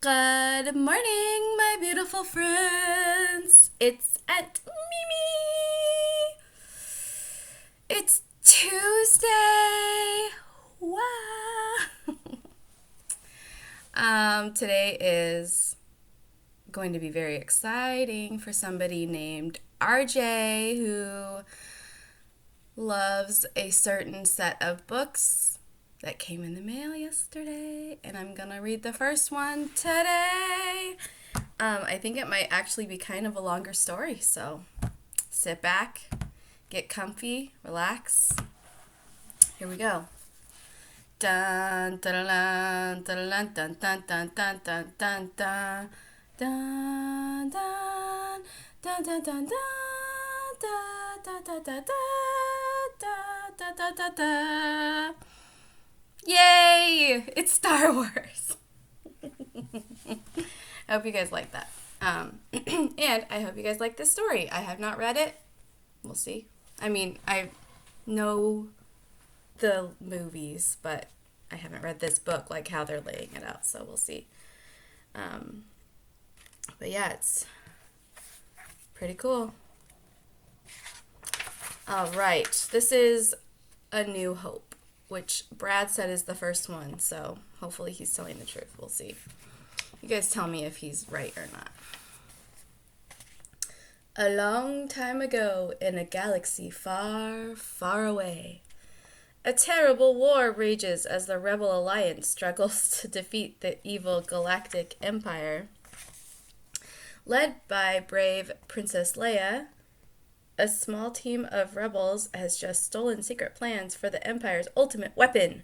Good morning, my beautiful friends. It's Aunt Mimi. It's Tuesday. Wow. Today is going to be very exciting for somebody named RJ who loves a certain set of books that came in the mail yesterday, and I'm gonna read the first one today. I think it might actually be kind of a longer story, so sit back, get comfy, relax. Here we go. Dun dun dun dun dun dun dun dun dun dun dun dun dun dun dun dun dun. Yay! It's Star Wars. I hope you guys like that. And I hope you guys like this story. I have not read it. We'll see. I mean, I know the movies, but I haven't read this book, like how they're laying it out, so we'll see. But yeah, it's pretty cool. All right, this is A New Hope, which Brad said is the first one, so hopefully he's telling the truth. We'll see. You guys tell me if he's right or not. A long time ago, in a galaxy far, far away, a terrible war rages as the Rebel Alliance struggles to defeat the evil Galactic Empire. Led by brave Princess Leia, a small team of rebels has just stolen secret plans for the Empire's ultimate weapon.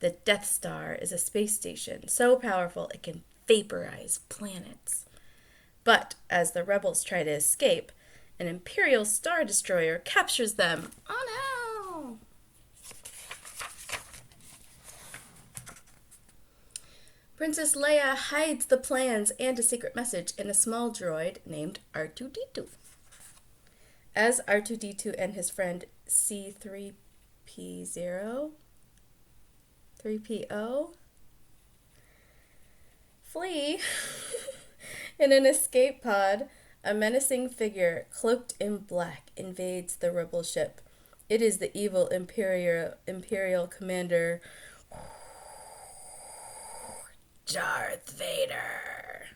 The Death Star is a space station so powerful it can vaporize planets. But as the rebels try to escape, an Imperial Star Destroyer captures them. Oh no! Princess Leia hides the plans and a secret message in a small droid named R2-D2. As R2-D2 and his friend C3PO flee in an escape pod, a menacing figure cloaked in black invades the rebel ship. It is the evil Imperial commander Darth Vader.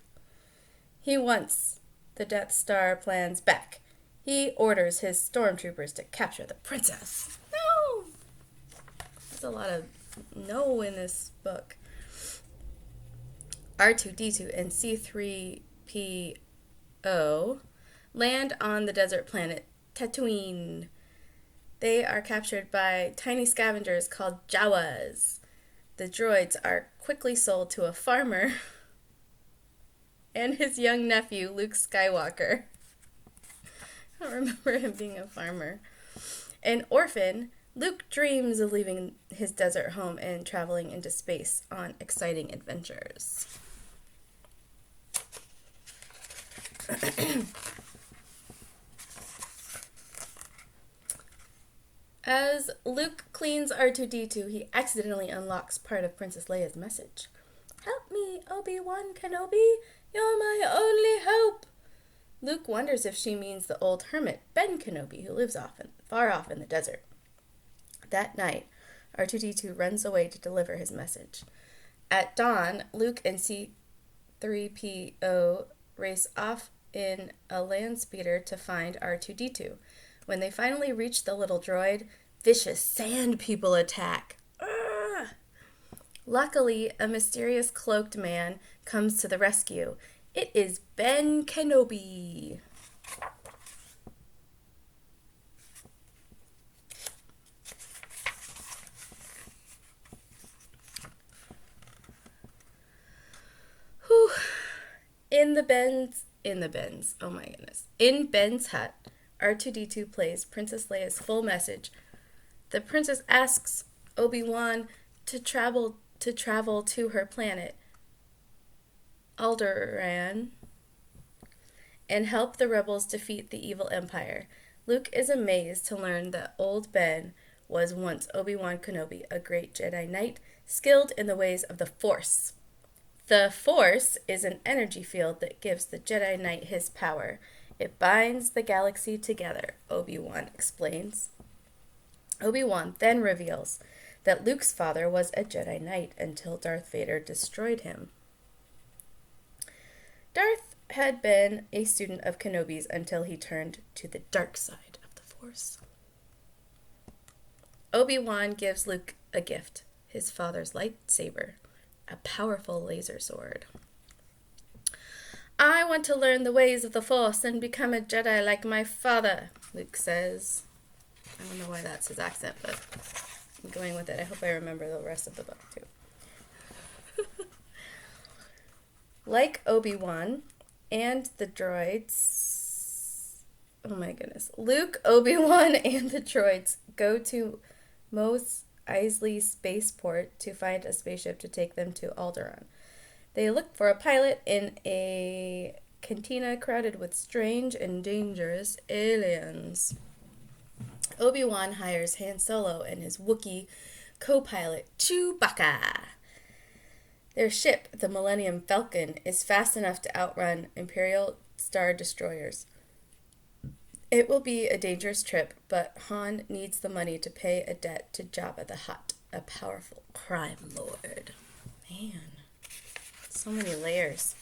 He wants the Death Star plans back. He orders his stormtroopers to capture the princess. No! There's a lot of no in this book. R2-D2 and C3PO land on the desert planet Tatooine. They are captured by tiny scavengers called Jawas. The droids are quickly sold to a farmer and his young nephew, Luke Skywalker. I don't remember him being a farmer. An orphan, Luke dreams of leaving his desert home and traveling into space on exciting adventures. As Luke cleans R2-D2, he accidentally unlocks part of Princess Leia's message. Help me, Obi-Wan Kenobi. You're my only hope. Luke wonders if she means the old hermit, Ben Kenobi, who lives far off in the desert. That night, R2-D2 runs away to deliver his message. At dawn, Luke and C3PO race off in a land speeder to find R2-D2. When they finally reach the little droid, vicious sand people attack. Ugh! Luckily, a mysterious cloaked man comes to the rescue. It is Ben Kenobi. Whew. Oh my goodness. In Ben's hut, R2-D2 plays Princess Leia's full message. The princess asks Obi-Wan to travel to her planet, Alderaan, and help the rebels defeat the evil empire. Luke is amazed to learn that old Ben was once Obi-Wan Kenobi, a great Jedi Knight, skilled in the ways of the Force. The Force is an energy field that gives the Jedi Knight his power. It binds the galaxy together, Obi-Wan explains. Obi-Wan then reveals that Luke's father was a Jedi Knight until Darth Vader destroyed him. Darth had been a student of Kenobi's until he turned to the dark side of the Force. Obi-Wan gives Luke a gift, his father's lightsaber, a powerful laser sword. I want to learn the ways of the Force and become a Jedi like my father, Luke says. I don't know why that's his accent, but I'm going with it. I hope I remember the rest of the book, too. Like Obi-Wan and the droids... Oh my goodness. Luke, Obi-Wan, and the droids go to Mos Eisley spaceport to find a spaceship to take them to Alderaan. They look for a pilot in a cantina crowded with strange and dangerous aliens. Obi-Wan hires Han Solo and his Wookiee co-pilot, Chewbacca. Their ship, the Millennium Falcon, is fast enough to outrun Imperial Star Destroyers. It will be a dangerous trip, but Han needs the money to pay a debt to Jabba the Hutt, a powerful crime lord. Man, so many layers.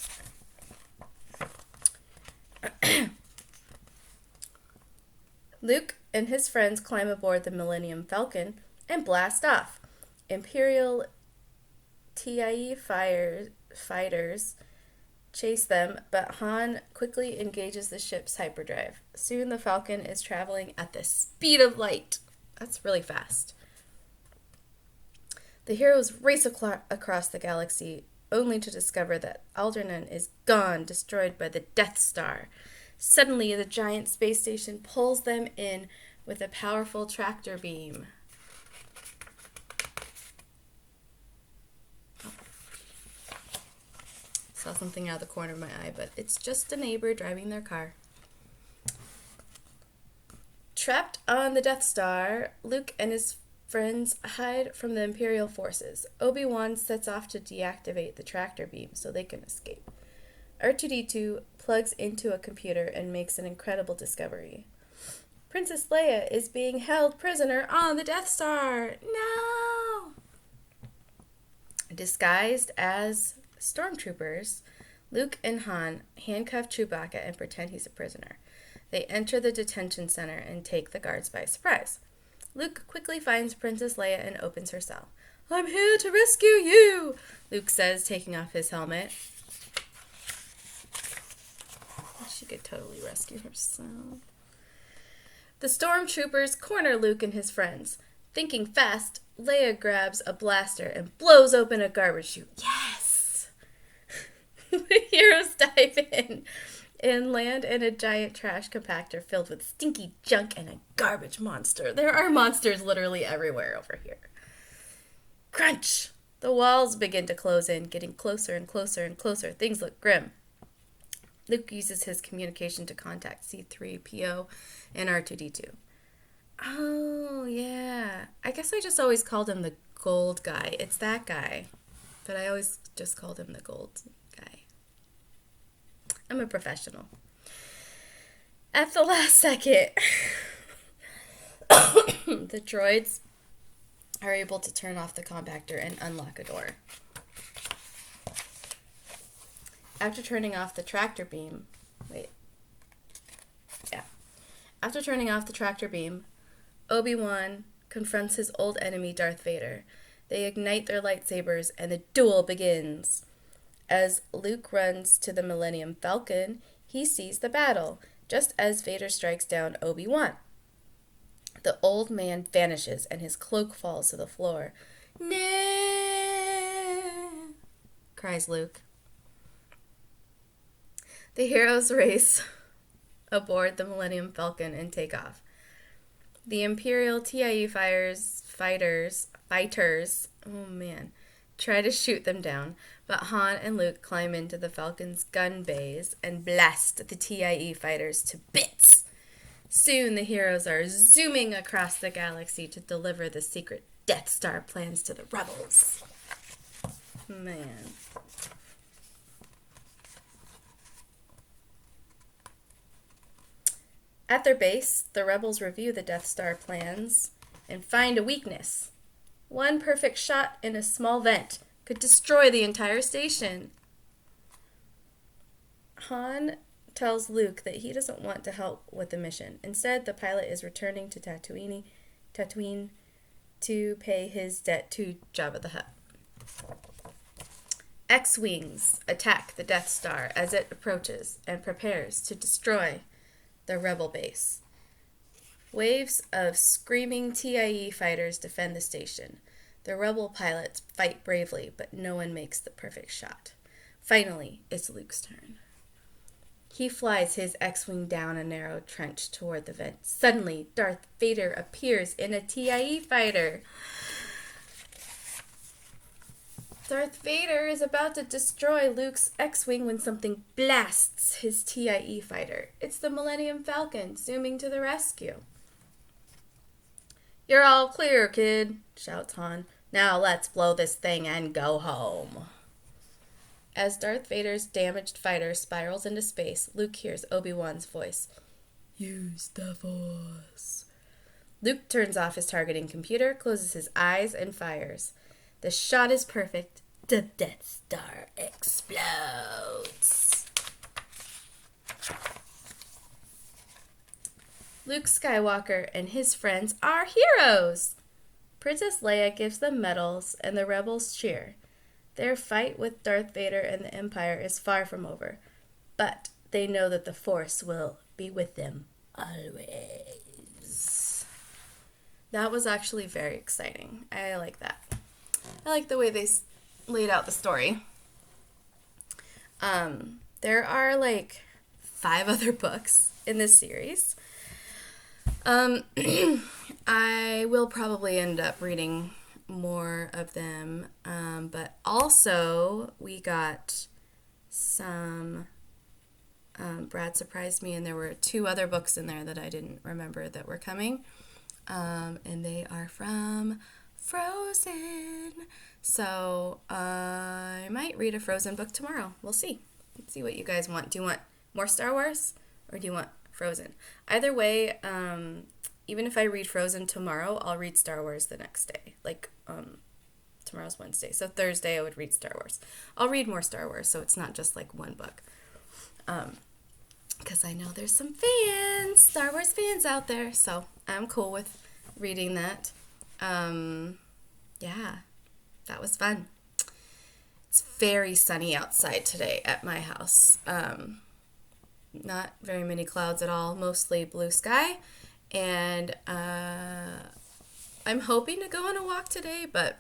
Luke and his friends climb aboard the Millennium Falcon and blast off. Imperial TIE fighters chase them, but Han quickly engages the ship's hyperdrive. Soon the Falcon is traveling at the speed of light. That's really fast. The heroes race across the galaxy, only to discover that Alderaan is gone, destroyed by the Death Star. Suddenly, the giant space station pulls them in with a powerful tractor beam. Saw something out of the corner of my eye, but it's just a neighbor driving their car. Trapped on the Death Star, Luke and his friends hide from the Imperial forces. Obi-Wan sets off to deactivate the tractor beam so they can escape. R2-D2 plugs into a computer and makes an incredible discovery. Princess Leia is being held prisoner on the Death Star. No! Disguised as stormtroopers, Luke and Han handcuff Chewbacca and pretend he's a prisoner. They enter the detention center and take the guards by surprise. Luke quickly finds Princess Leia and opens her cell. I'm here to rescue you, Luke says, taking off his helmet. She could totally rescue herself. The stormtroopers corner Luke and his friends. Thinking fast, Leia grabs a blaster and blows open a garbage chute. Yes! The heroes dive in and land in a giant trash compactor filled with stinky junk and a garbage monster. There are monsters literally everywhere over here. Crunch! The walls begin to close in, getting closer and closer and closer. Things look grim. Luke uses his communication to contact C-3PO and R2-D2. Oh, yeah. I guess I just always called him the gold guy. It's that guy. But I always just called him the gold guy. I'm a professional. At the last second, the droids are able to turn off the compactor and unlock a door. After turning off the tractor beam, After turning off the tractor beam, Obi-Wan confronts his old enemy, Darth Vader. They ignite their lightsabers, and the duel begins. As Luke runs to the Millennium Falcon, he sees the battle, just as Vader strikes down Obi-Wan. The old man vanishes, and his cloak falls to the floor. No! Cries Luke. The heroes race aboard the Millennium Falcon and take off. The Imperial TIE fighters, try to shoot them down, but Han and Luke climb into the Falcon's gun bays and blast the TIE fighters to bits. Soon the heroes are zooming across the galaxy to deliver the secret Death Star plans to the rebels. Man. At their base, the rebels review the Death Star plans and find a weakness. One perfect shot in a small vent could destroy the entire station. Han tells Luke that he doesn't want to help with the mission. Instead, the pilot is returning to Tatooine to pay his debt to Jabba the Hutt. X-Wings attack the Death Star as it approaches and prepares to destroy the rebel base. Waves of screaming TIE fighters defend the station. The rebel pilots fight bravely, but no one makes the perfect shot. Finally, it's Luke's turn. He flies his X-Wing down a narrow trench toward the vent. Suddenly, Darth Vader appears in a TIE fighter. Darth Vader is about to destroy Luke's X-Wing when something blasts his TIE fighter. It's the Millennium Falcon zooming to the rescue. "You're all clear, kid," shouts Han. "Now let's blow this thing and go home." As Darth Vader's damaged fighter spirals into space, Luke hears Obi-Wan's voice. "Use the Force." Luke turns off his targeting computer, closes his eyes, and fires. The shot is perfect. The Death Star explodes. Luke Skywalker and his friends are heroes. Princess Leia gives them medals, and the rebels cheer. Their fight with Darth Vader and the Empire is far from over, but they know that the Force will be with them always. That was actually very exciting. I like that. I like the way they laid out the story. There are like 5 other books in this series. I will probably end up reading more of them, but also we got some Brad surprised me, and there were 2 other books in there that I didn't remember that were coming, and they are from Frozen. So I might read a Frozen book tomorrow. We'll see. Let's see what you guys want. Do you want more Star Wars, or do you want Frozen? Either way, even if I read Frozen tomorrow, I'll read Star Wars the next day. Like, tomorrow's Wednesday, so Thursday I would read Star Wars. I'll read more Star Wars, so it's not just like one book. Because I know there's some fans, Star Wars fans out there, so I'm cool with reading that. Yeah, that was fun. It's very sunny outside today at my house. Not very many clouds at all, mostly blue sky. And I'm hoping to go on a walk today, but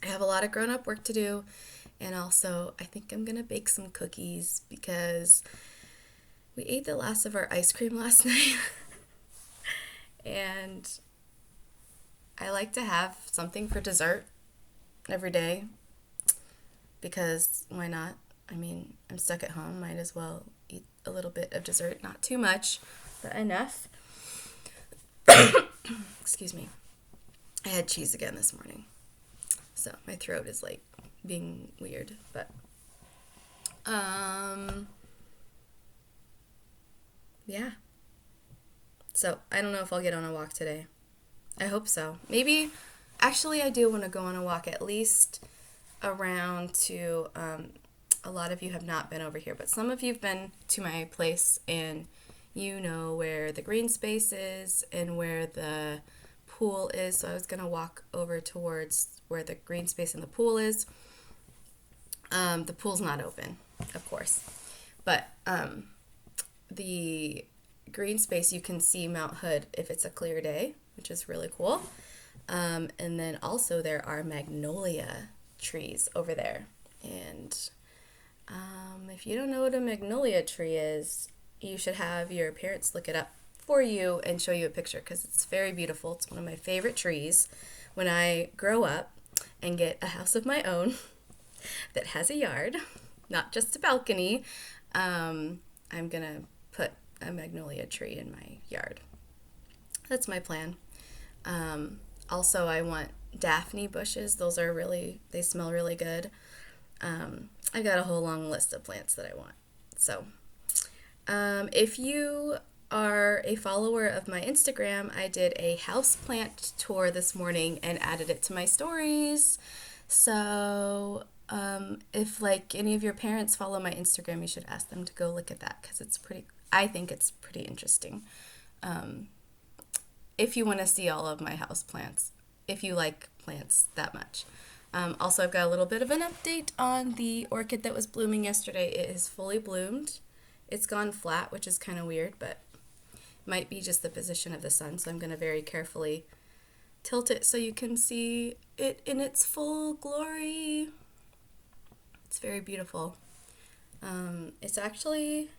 I have a lot of grown-up work to do. And also, I think I'm going to bake some cookies because we ate the last of our ice cream last night. And I like to have something for dessert every day because why not? I mean, I'm stuck at home. Might as well eat a little bit of dessert. Not too much, but enough. Excuse me. I had cheese again this morning. So my throat is like being weird, but yeah. So I don't know if I'll get on a walk today. I hope so. Maybe, actually I do want to go on a walk at least around to, a lot of you have not been over here, but some of you have been to my place and you know where the green space is and where the pool is. So I was going to walk over towards where the green space and the pool is. The pool's not open, of course, but the green space, you can see Mount Hood if it's a clear day, which is really cool. And then also there are magnolia trees over there. And if you don't know what a magnolia tree is, you should have your parents look it up for you and show you a picture because it's very beautiful. It's one of my favorite trees. When I grow up and get a house of my own that has a yard, not just a balcony, I'm going to put a magnolia tree in my yard. That's my plan. Also, I want Daphne bushes. Those are they smell really good. I got a whole long list of plants that I want. So, if you are a follower of my Instagram, I did a houseplant tour this morning and added it to my stories. So, if like any of your parents follow my Instagram, you should ask them to go look at that because I think it's pretty interesting. If you want to see all of my houseplants, if you like plants that much. Also, I've got a little bit of an update on the orchid that was blooming yesterday. It is fully bloomed. It's gone flat, which is kind of weird, but might be just the position of the sun, so I'm going to very carefully tilt it so you can see it in its full glory. It's very beautiful. It's actually,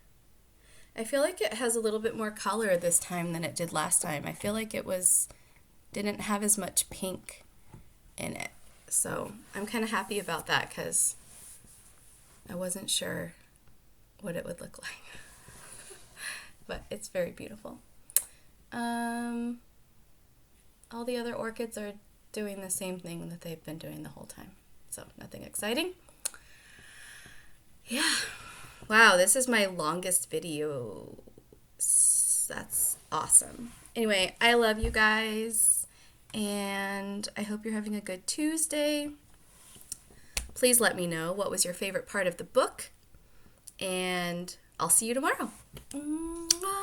I feel like it has a little bit more color this time than it did last time. I feel like didn't have as much pink in it. So I'm kind of happy about that because I wasn't sure what it would look like. But it's very beautiful. All the other orchids are doing the same thing that they've been doing the whole time. So nothing exciting. Yeah. Wow, this is my longest video. That's awesome. Anyway, I love you guys, and I hope you're having a good Tuesday. Please let me know what was your favorite part of the book, and I'll see you tomorrow. Mwah.